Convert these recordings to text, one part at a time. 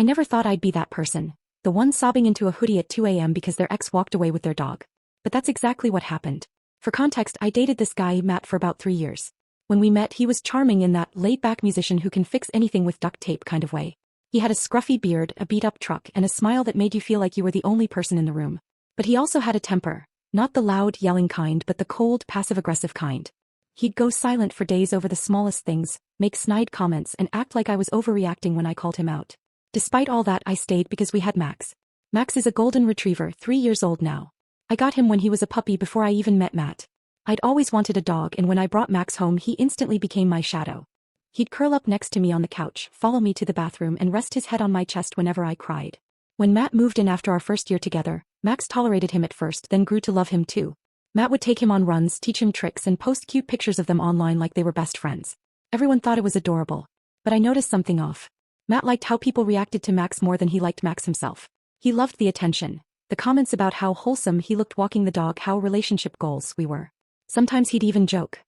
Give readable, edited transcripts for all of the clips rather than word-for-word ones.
I never thought I'd be that person. The one sobbing into a hoodie at 2 a.m. because their ex walked away with their dog. But that's exactly what happened. For context, I dated this guy, Matt, for about 3 years. When we met, he was charming in that laid-back musician who can fix anything with duct tape kind of way. He had a scruffy beard, a beat-up truck, and a smile that made you feel like you were the only person in the room. But he also had a temper. Not the loud, yelling kind, but the cold, passive-aggressive kind. He'd go silent for days over the smallest things, make snide comments, and act like I was overreacting when I called him out. Despite all that, I stayed because we had Max. Max is a golden retriever, 3 years old now. I got him when he was a puppy before I even met Matt. I'd always wanted a dog, and when I brought Max home, he instantly became my shadow. He'd curl up next to me on the couch, follow me to the bathroom, and rest his head on my chest whenever I cried. When Matt moved in after our first year together, Max tolerated him at first, then grew to love him too. Matt would take him on runs, teach him tricks, and post cute pictures of them online like they were best friends. Everyone thought it was adorable. But I noticed something off. Matt liked how people reacted to Max more than he liked Max himself. He loved the attention. The comments about how wholesome he looked walking the dog, how relationship goals we were. Sometimes he'd even joke,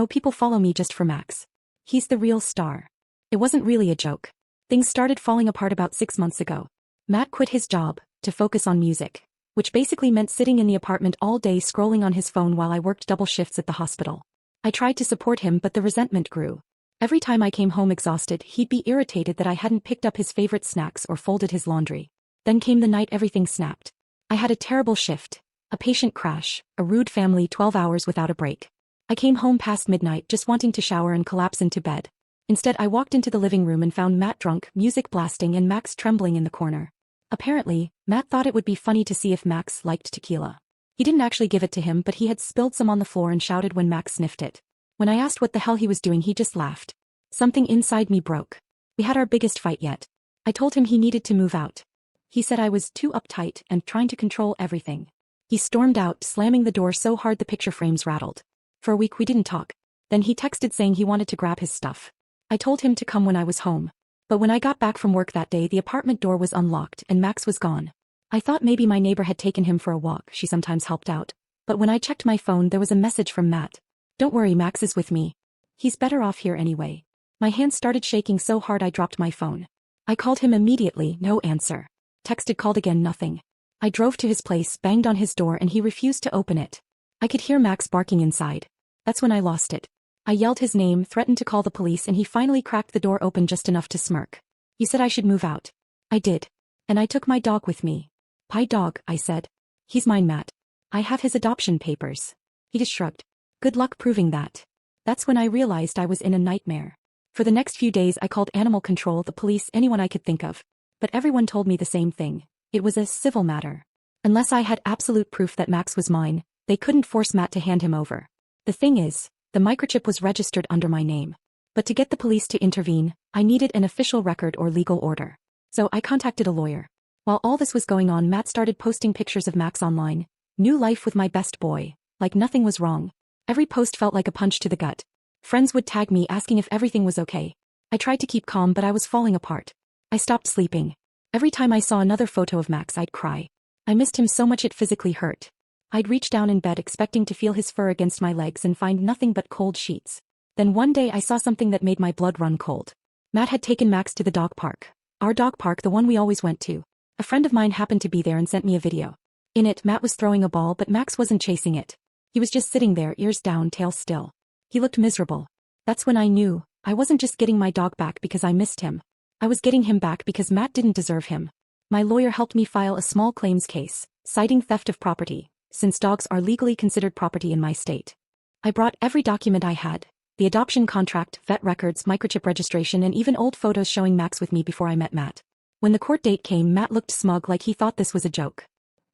people follow me just for Max. He's the real star. It wasn't really a joke. Things started falling apart about 6 months ago. Matt quit his job to focus on music, which basically meant sitting in the apartment all day scrolling on his phone while I worked double shifts at the hospital. I tried to support him, but the resentment grew. Every time I came home exhausted, he'd be irritated that I hadn't picked up his favorite snacks or folded his laundry. Then came the night everything snapped. I had a terrible shift, a patient crash, a rude family, 12 hours without a break. I came home past midnight just wanting to shower and collapse into bed. Instead, I walked into the living room and found Matt drunk, music blasting, and Max trembling in the corner. Apparently, Matt thought it would be funny to see if Max liked tequila. He didn't actually give it to him, but he had spilled some on the floor and shouted when Max sniffed it. When I asked what the hell he was doing, he just laughed. Something inside me broke. We had our biggest fight yet. I told him he needed to move out. He said I was too uptight and trying to control everything. He stormed out, slamming the door so hard the picture frames rattled. For a week we didn't talk. Then he texted saying he wanted to grab his stuff. I told him to come when I was home. But when I got back from work that day, the apartment door was unlocked and Max was gone. I thought maybe my neighbor had taken him for a walk, she sometimes helped out. But when I checked my phone, there was a message from Matt. Don't worry, Max is with me. He's better off here anyway. My hands started shaking so hard I dropped my phone. I called him immediately, no answer. Texted, called again, nothing. I drove to his place, banged on his door, and he refused to open it. I could hear Max barking inside. That's when I lost it. I yelled his name, threatened to call the police, and he finally cracked the door open just enough to smirk. He said I should move out. I did. And I took my dog with me. "My dog," I said. "He's mine, Matt. I have his adoption papers." He just shrugged. "Good luck proving that." That's when I realized I was in a nightmare. For the next few days I called animal control, the police, anyone I could think of. But everyone told me the same thing. It was a civil matter. Unless I had absolute proof that Max was mine, they couldn't force Matt to hand him over. The thing is, the microchip was registered under my name. But to get the police to intervene, I needed an official record or legal order. So I contacted a lawyer. While all this was going on, Matt started posting pictures of Max online. New life with my best boy. Like nothing was wrong. Every post felt like a punch to the gut. Friends would tag me asking if everything was okay. I tried to keep calm, but I was falling apart. I stopped sleeping. Every time I saw another photo of Max, I'd cry. I missed him so much it physically hurt. I'd reach down in bed expecting to feel his fur against my legs and find nothing but cold sheets. Then one day I saw something that made my blood run cold. Matt had taken Max to the dog park. Our dog park, the one we always went to. A friend of mine happened to be there and sent me a video. In it, Matt was throwing a ball, but Max wasn't chasing it. He was just sitting there, ears down, tail still. He looked miserable. That's when I knew, I wasn't just getting my dog back because I missed him. I was getting him back because Matt didn't deserve him. My lawyer helped me file a small claims case, citing theft of property, since dogs are legally considered property in my state. I brought every document I had, the adoption contract, vet records, microchip registration, and even old photos showing Max with me before I met Matt. When the court date came, Matt looked smug, like he thought this was a joke.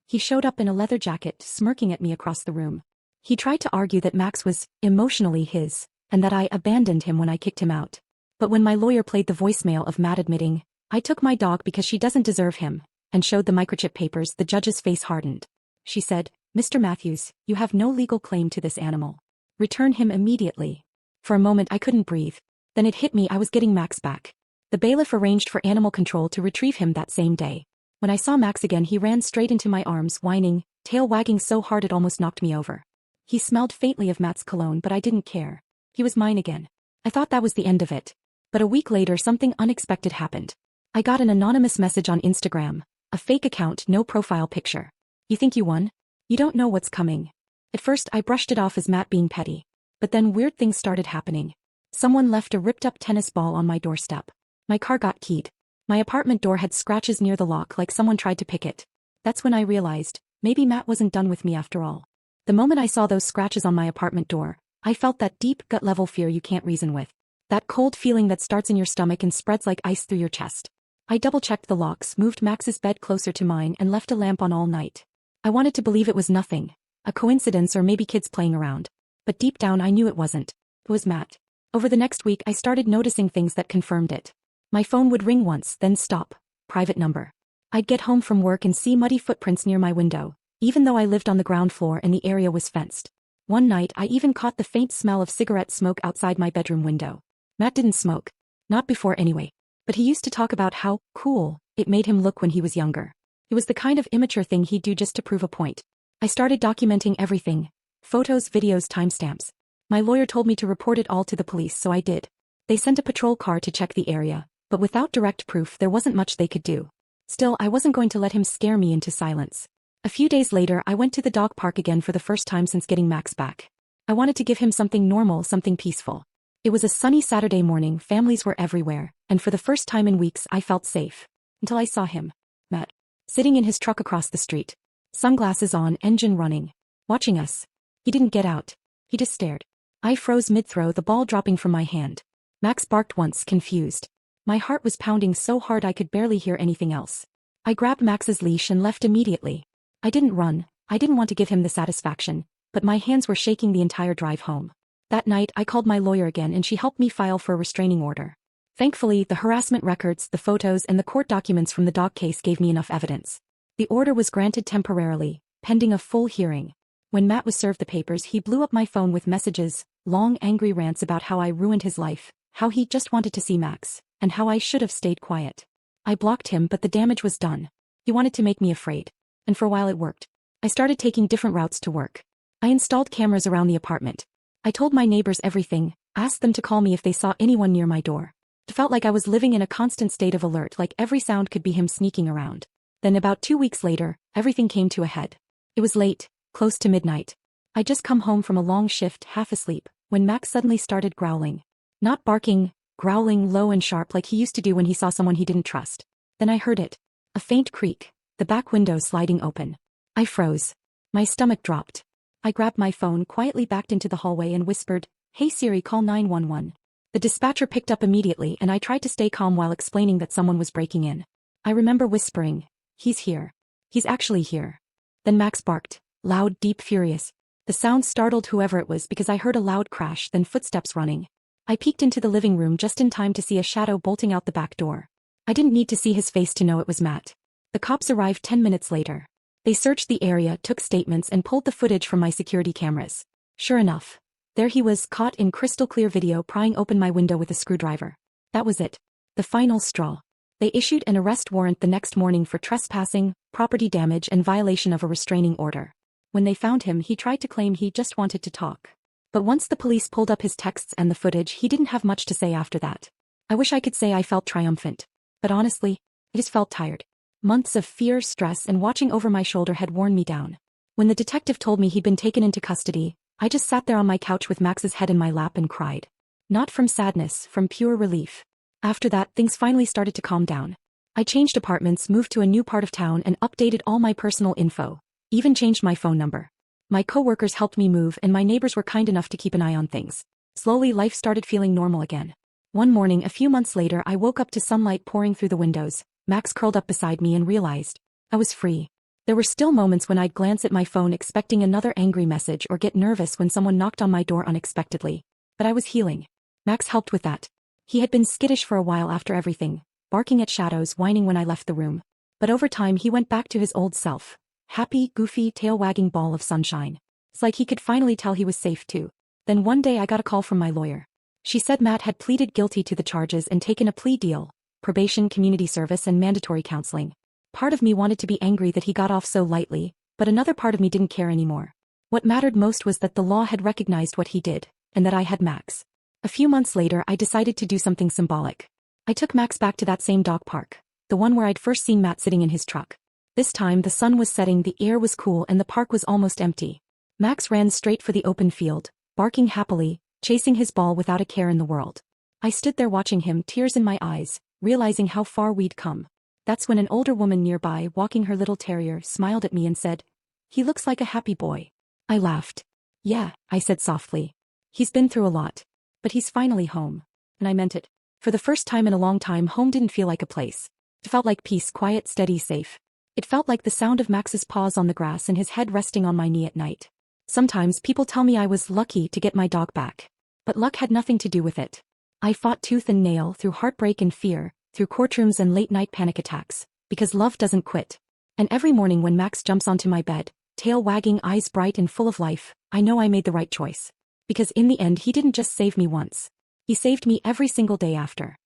He showed up in a leather jacket, smirking at me across the room. He tried to argue that Max was emotionally his, and that I abandoned him when I kicked him out. But when my lawyer played the voicemail of Matt admitting, "I took my dog because she doesn't deserve him," and showed the microchip papers, the judge's face hardened. She said, "Mr. Matthews, you have no legal claim to this animal. Return him immediately." For a moment I couldn't breathe. Then it hit me, I was getting Max back. The bailiff arranged for animal control to retrieve him that same day. When I saw Max again, he ran straight into my arms, whining, tail wagging so hard it almost knocked me over. He smelled faintly of Matt's cologne, but I didn't care. He was mine again. I thought that was the end of it. But a week later something unexpected happened. I got an anonymous message on Instagram, a fake account, no profile picture. You think you won? You don't know what's coming. At first I brushed it off as Matt being petty. But then weird things started happening. Someone left a ripped-up tennis ball on my doorstep. My car got keyed. My apartment door had scratches near the lock like someone tried to pick it. That's when I realized, maybe Matt wasn't done with me after all. The moment I saw those scratches on my apartment door, I felt that deep gut-level fear you can't reason with. That cold feeling that starts in your stomach and spreads like ice through your chest. I double-checked the locks, moved Max's bed closer to mine and left a lamp on all night. I wanted to believe it was nothing, a coincidence or maybe kids playing around. But deep down I knew it wasn't. It was Matt. Over the next week I started noticing things that confirmed it. My phone would ring once, then stop. Private number. I'd get home from work and see muddy footprints near my window, even though I lived on the ground floor and the area was fenced. One night I even caught the faint smell of cigarette smoke outside my bedroom window. Matt didn't smoke. Not before anyway. But he used to talk about how cool it made him look when he was younger. It was the kind of immature thing he'd do just to prove a point. I started documenting everything. Photos, videos, timestamps. My lawyer told me to report it all to the police, so I did. They sent a patrol car to check the area, but without direct proof there wasn't much they could do. Still, I wasn't going to let him scare me into silence. A few days later I went to the dog park again for the first time since getting Max back. I wanted to give him something normal, something peaceful. It was a sunny Saturday morning, families were everywhere, and for the first time in weeks I felt safe. Until I saw him. Matt. Sitting in his truck across the street. Sunglasses on, engine running. Watching us. He didn't get out. He just stared. I froze mid-throw, the ball dropping from my hand. Max barked once, confused. My heart was pounding so hard I could barely hear anything else. I grabbed Max's leash and left immediately. I didn't run. I didn't want to give him the satisfaction, but my hands were shaking the entire drive home. That night I called my lawyer again and she helped me file for a restraining order. Thankfully, the harassment records, the photos and the court documents from the dog case gave me enough evidence. The order was granted temporarily, pending a full hearing. When Matt was served the papers, he blew up my phone with messages, long angry rants about how I ruined his life, how he just wanted to see Max, and how I should have stayed quiet. I blocked him, but the damage was done. He wanted to make me afraid. And for a while it worked. I started taking different routes to work. I installed cameras around the apartment. I told my neighbors everything, asked them to call me if they saw anyone near my door. It felt like I was living in a constant state of alert, like every sound could be him sneaking around. Then about 2 weeks later, everything came to a head. It was late, close to midnight. I'd just come home from a long shift, half asleep, when Max suddenly started growling. Not barking, growling low and sharp like he used to do when he saw someone he didn't trust. Then I heard it. A faint creak, the back window sliding open. I froze. My stomach dropped. I grabbed my phone, quietly backed into the hallway and whispered, "Hey Siri, call 911. The dispatcher picked up immediately and I tried to stay calm while explaining that someone was breaking in. I remember whispering, "He's here. He's actually here." Then Max barked, loud, deep, furious. The sound startled whoever it was because I heard a loud crash, then footsteps running. I peeked into the living room just in time to see a shadow bolting out the back door. I didn't need to see his face to know it was Matt. The cops arrived 10 minutes later. They searched the area, took statements and pulled the footage from my security cameras. Sure enough, there he was, caught in crystal clear video, prying open my window with a screwdriver. That was it. The final straw. They issued an arrest warrant the next morning for trespassing, property damage and violation of a restraining order. When they found him, he tried to claim he just wanted to talk. But once the police pulled up his texts and the footage, he didn't have much to say after that. I wish I could say I felt triumphant. But honestly, I just felt tired. Months of fear, stress, and watching over my shoulder had worn me down. When the detective told me he'd been taken into custody, I just sat there on my couch with Max's head in my lap and cried. Not from sadness, from pure relief. After that, things finally started to calm down. I changed apartments, moved to a new part of town, and updated all my personal info. Even changed my phone number. My coworkers helped me move, and my neighbors were kind enough to keep an eye on things. Slowly, life started feeling normal again. One morning, a few months later, I woke up to sunlight pouring through the windows. Max curled up beside me and realized I was free. There were still moments when I'd glance at my phone expecting another angry message or get nervous when someone knocked on my door unexpectedly. But I was healing. Max helped with that. He had been skittish for a while after everything, barking at shadows, whining when I left the room. But over time he went back to his old self. Happy, goofy, tail-wagging ball of sunshine. It's like he could finally tell he was safe too. Then one day I got a call from my lawyer. She said Matt had pleaded guilty to the charges and taken a plea deal. Probation, community service and mandatory counseling. Part of me wanted to be angry that he got off so lightly, but another part of me didn't care anymore. What mattered most was that the law had recognized what he did, and that I had Max. A few months later I decided to do something symbolic. I took Max back to that same dog park. The one where I'd first seen Matt sitting in his truck. This time the sun was setting, the air was cool, and the park was almost empty. Max ran straight for the open field, barking happily, chasing his ball without a care in the world. I stood there watching him, tears in my eyes, realizing how far we'd come. That's when an older woman nearby, walking her little terrier, smiled at me and said, "He looks like a happy boy." I laughed. "Yeah," I said softly. "He's been through a lot. But he's finally home." And I meant it. For the first time in a long time, home didn't feel like a place. It felt like peace, quiet, steady, safe. It felt like the sound of Max's paws on the grass and his head resting on my knee at night. Sometimes people tell me I was lucky to get my dog back. But luck had nothing to do with it. I fought tooth and nail through heartbreak and fear, through courtrooms and late-night panic attacks, because love doesn't quit. And every morning when Max jumps onto my bed, tail wagging, eyes bright and full of life, I know I made the right choice. Because in the end he didn't just save me once. He saved me every single day after.